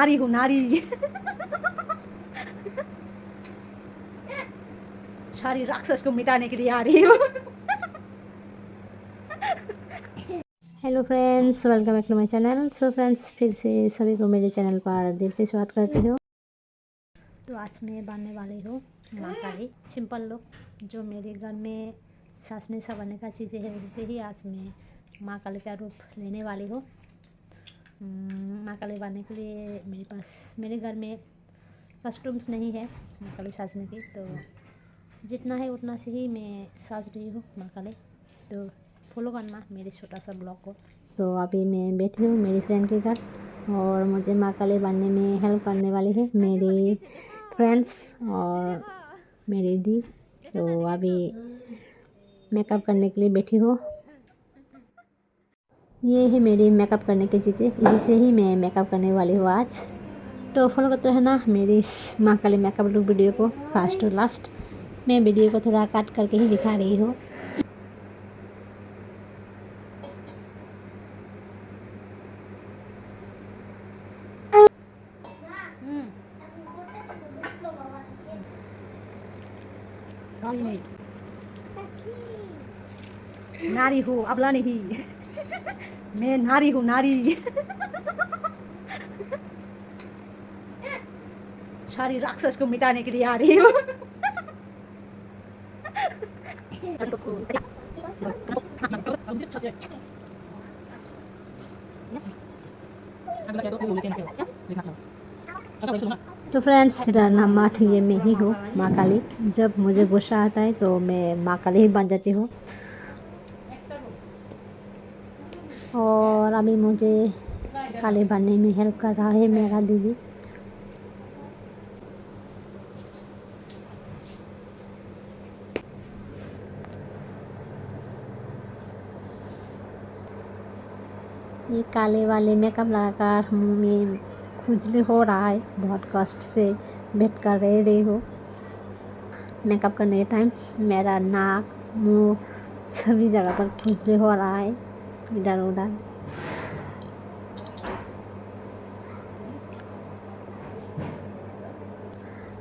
नारी हूँ नारी। सारी राक्षस को मिटाने के लिए आ रही हूँ। Hello friends, welcome back to my channel. So friends, फिर से सभी को मेरे चैनल पर दिल से स्वागत करती हूँ। तो आज मैं बनने वाली हूँ माँ काली सिंपल लुक। जो मेरे घर में सास ने संवारने का चीज़ें हैं उससे ही आज मैं माँ काली का रूप लेने वाली हूँ। माँ काली बनने के लिए मेरे घर में कस्टम्स नहीं है माँ काली साजने की, तो जितना है उतना से ही मैं साज रही हूँ माँ काली। तो फॉलो करना मेरे छोटा सा ब्लॉग को। तो अभी मैं बैठी हूँ मेरी फ्रेंड के घर और मुझे माँ काली बनने में हेल्प करने वाली है मेरी फ्रेंड्स और मेरी दी। तो अभी मेकअप करने के लिए बैठी हूँ। ये है मेरी मेकअप करने की चीज़ें, इसी से ही मैं मेकअप करने वाली हूँ आज। तो फॉलो करते रहना मेरी इस माँ काली मेकअप लुक वीडियो को फर्स्ट टू लास्ट। मैं वीडियो को थोड़ा कट करके ही दिखा रही हूँ। नारी हूँ, अबला नहीं। मैं नारी हूँ नारी। सारी राक्षस को मिटाने के लिए आ रही हूँ। तो फ्रेंड्स, डरना मत, ये मैं ही हूँ माँ काली। जब मुझे गुस्सा आता है तो मैं माँ काली ही बन जाती हूँ। और अभी मुझे काली बनने में हेल्प कर रहा है मेरा दीदी। ये काले वाले मेकअप लगाकर मुँह में खुजली हो रहा है, बहुत कष्ट से बैठ कर रही हूँ। मेकअप करने के टाइम मेरा नाक मुंह सभी जगह पर खुजली हो रहा है इधर उधर।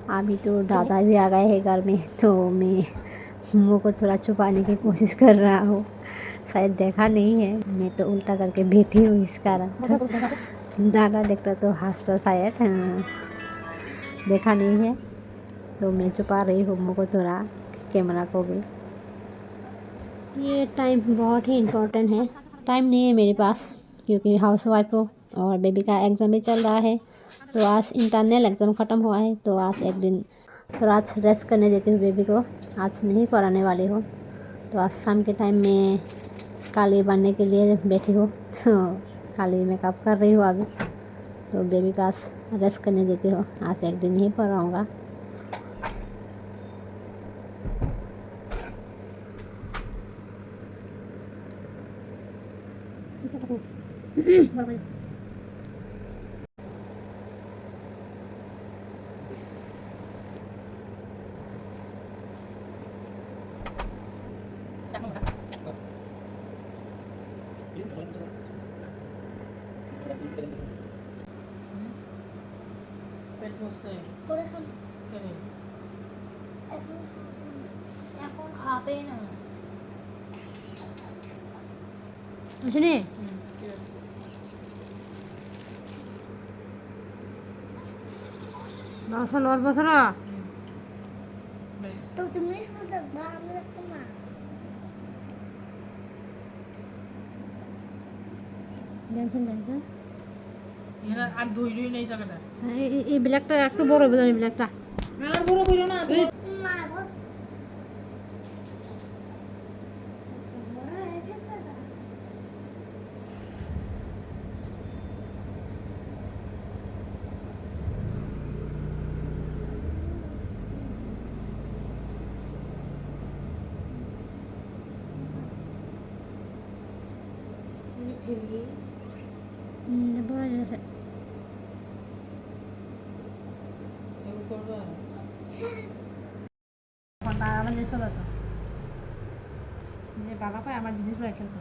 अभी तो दादा भी आ गए हैं घर में, तो मैं मुंह को थोड़ा छुपाने की कोशिश कर रहा हूँ। शायद देखा नहीं है, मैं तो उल्टा करके बैठी हूँ इस कारण। दादा देखता तो हंसता शायद। देखा नहीं है तो मैं छुपा रही हूँ मुंह को थोड़ा, कैमरा को भी। ये टाइम बहुत ही इम्पोर्टेंट है। टाइम नहीं है मेरे पास क्योंकि हाउस वाइफ हो और बेबी का एग्ज़ाम भी चल रहा है। तो आज इंटरनल एग्ज़ाम ख़त्म हुआ है, तो आज एक दिन थोड़ा आज रेस्ट करने देती हूँ बेबी को। आज नहीं पढ़ाने वाली हूँ। तो आज शाम के टाइम में काली बनने के लिए बैठी हूँ, तो काली मेकअप कर रही हूँ अभी। तो बेबी का आज रेस्ट करने देती हूँ, आज एक दिन ही पढ़ाऊँगा। পেট বসছে কেন এখন খাবেই না বুঝলি ঠিক আছে বছর ওর বছর বেশ তো তুমি শুধু দেখবা, আমি দেখবো না। Tension tension. এরা আর ধৈর্যই নেই জায়গাটা এই ব্ল্যাকটা একটু বড় হবে, এই ব্ল্যাকটা আর বড় কইরো না তুই মা বল, বড় হয়ে গেছে না? খেলি বড় হয়ে গেছে। এগুলো করবা আমার জিনিস তো দরকার, যে বাবা পায় আমার জিনিসগুলো খেলতো।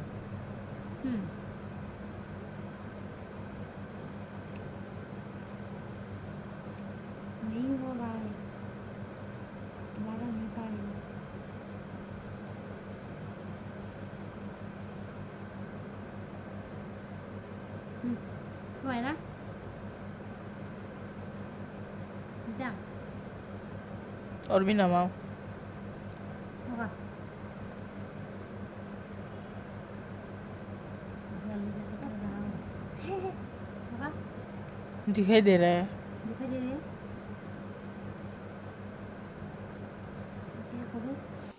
नहीं हो रहा है, लगा नहीं पा रही हूँ। हुआ है ना? जा और भी नवाओ। होगा, जल्दी जल्दी कर रहा हूँ। होगा, दिखाई दे रहा है। दिखाई दे रही है।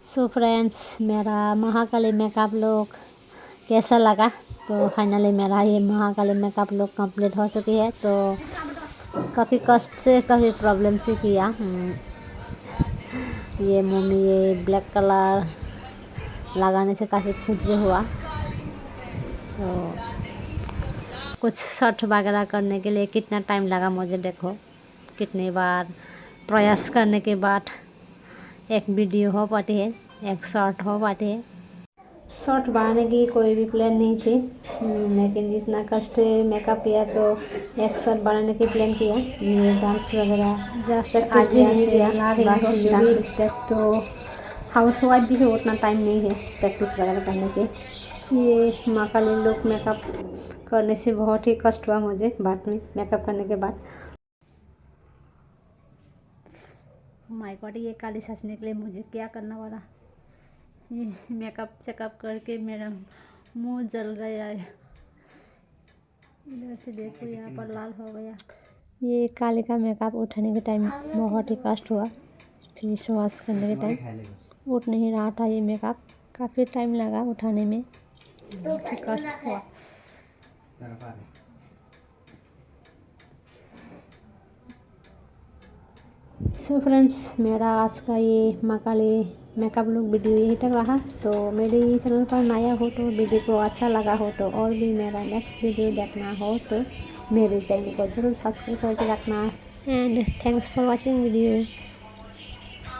सो फ्रेंड्स, मेरा महाकाली मेकअप लुक कैसा लगा? तो फाइनली मेरा ये महाकाली मेकअप लुक कंप्लीट हो चुकी है। तो काफ़ी कष्ट से, काफ़ी प्रॉब्लम से किया। ये मुँह में ये ब्लैक कलर लगाने से काफ़ी खुजली हुआ। तो कुछ शॉर्ट वगैरह करने के लिए कितना टाइम लगा मुझे, देखो कितनी बार प्रयास करने के बाद एक वीडियो हो पाती है, एक शॉर्ट हो पाती है। शॉर्ट बनाने की कोई भी प्लान नहीं थी, लेकिन इतना कष्ट मेकअप किया तो एक शॉर्ट बनाने की प्लान किया। ये डांस वगैरह जस्ट आज भी नहीं किया, बस जो भी स्टेप। तो हाउस वाइफ भी है, उतना टाइम नहीं है प्रैक्टिस वगैरह करने के। ये महाकाली लुक मेकअप करने से बहुत ही कष्ट हुआ मुझे बाद में, मेकअप करने के बाद। माय गॉड, ये काली सजने के लिए मुझे क्या करना पड़ा। ये मेकअप चेकअप करके मेरा मुंह जल गया है। इधर से देखो, यहाँ पर लाल हो गया। ये काली का मेकअप उठाने के टाइम बहुत ही कष्ट हुआ। फेस वॉश करने के टाइम उठ नहीं रहा था ये मेकअप, काफ़ी टाइम लगा उठाने में, बहुत ही कष्ट हुआ। सो फ्रेंड्स, मेरा आज का ये महाकाली मेकअप लुक वीडियो यही तक रहा। तो मेरे चैनल पर नया हो तो, वीडियो को अच्छा लगा हो तो, और भी मेरा नेक्स्ट वीडियो देखना हो तो मेरे चैनल को जरूर सब्सक्राइब करके रखना। And thanks for watching video.